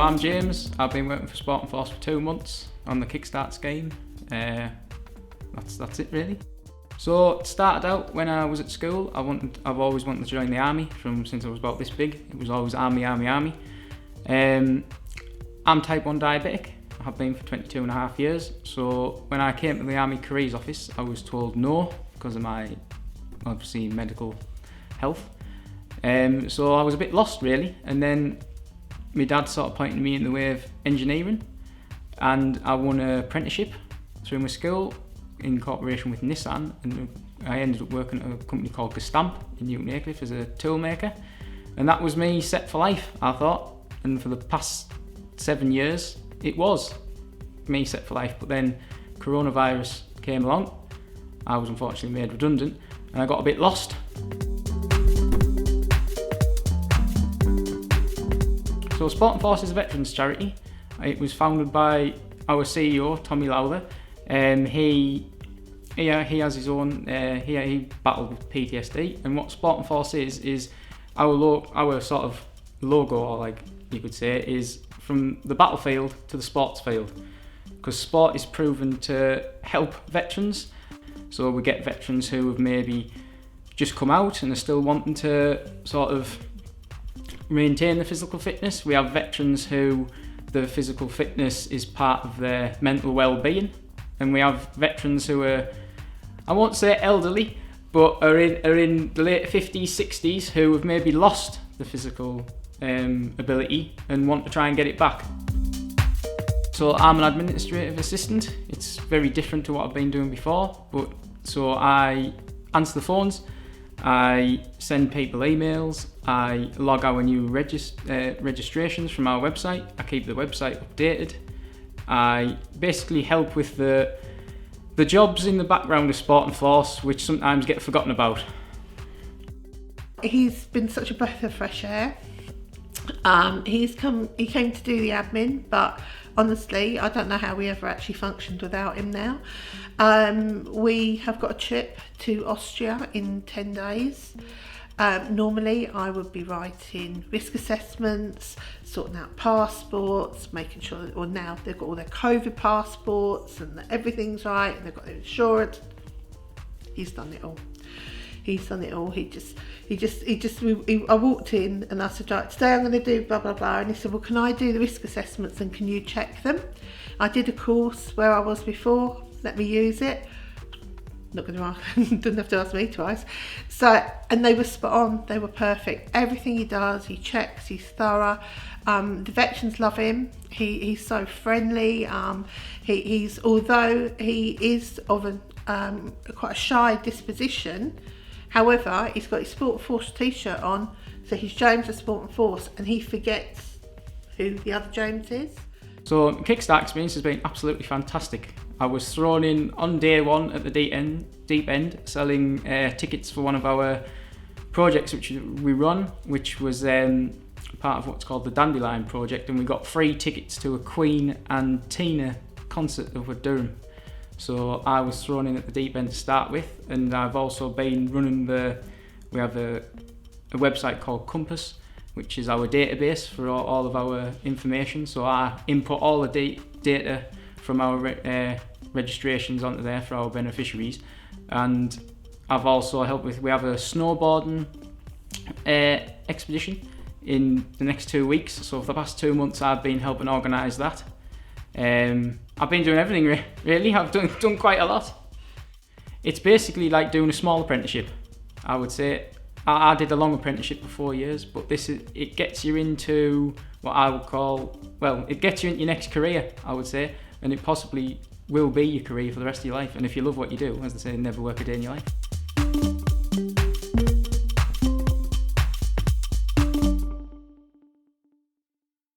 I'm James. I've been working for Sport and Force for 2 months on the Kickstart scheme. That's it really. So it started out when I was at school. I've always wanted to join the army since I was about this big. It was always army. I'm type 1 diabetic. I have been for 22 and a half years. So when I came to the Army Careers Office, I was told no because of my obviously medical health. So I was a bit lost really, and then my dad sort of pointed me in the way of engineering, and I won an apprenticeship through my school in cooperation with Nissan, and I ended up working at a company called Kickstart in Newton Aycliffe as a tool maker, and that was me set for life, I thought. And for the past 7 years it was me set for life, but then coronavirus came along. I was unfortunately made redundant and I got a bit lost. So Sport and Force is a veterans charity. It was founded by our CEO, Tommy Lowther. He has his own, he battled with PTSD, and what Sport and Force is our sort of logo, or like you could say, is from the battlefield to the sports field, because sport is proven to help veterans. So we get veterans who have maybe just come out and are still wanting to sort of maintain the physical fitness. We have veterans who the physical fitness is part of their mental well-being, and we have veterans who are, I won't say elderly, but are in the late 50s, 60s, who have maybe lost the physical ability and want to try and get it back. So I'm an administrative assistant. It's very different to what I've been doing before, but so I answer the phones, I send people emails, I log our new registrations from our website, I keep the website updated, I basically help with the jobs in the background of Sport and Force, which sometimes get forgotten about. He's been such a breath of fresh air. He came to do the admin, but honestly, I don't know how we ever actually functioned without him now. We have got a trip to Austria in 10 days. Normally I would be writing risk assessments, sorting out passports, making sure that, or now they've got all their COVID passports and that everything's right and they've got their insurance. He's done it all. I walked in and I said, right, today I'm going to do blah, blah, blah. And he said, well, can I do the risk assessments and can you check them? I did a course where I was before, let me use it. Not going to ask, didn't have to ask me twice. So, and they were spot on, they were perfect. Everything he does, he checks, he's thorough. The veterans love him. He's so friendly. He's although he is of quite a shy disposition, however, he's got his Sport and Force t-shirt on, so he's James of Sport and Force, and he forgets who the other James is. So Kickstart experience has been absolutely fantastic. I was thrown in on day one at the deep end selling tickets for one of our projects which we run, which was part of what's called the Dandelion project, and we got free tickets to a Queen and Tina concert over Durham. So I was thrown in at the deep end to start with, and I've also been running we have a website called Compass, which is our database for all of our information. So I input all the data from our registrations onto there for our beneficiaries, and I've also helped we have a snowboarding expedition in the next 2 weeks. So for the past 2 months I've been helping organise that. I've been doing everything really. I've done quite a lot. It's basically like doing a small apprenticeship, I would say. I did a long apprenticeship for 4 years, but it gets you into what I would call, it gets you into your next career, I would say, and it possibly will be your career for the rest of your life. And if you love what you do, as they say, never work a day in your life.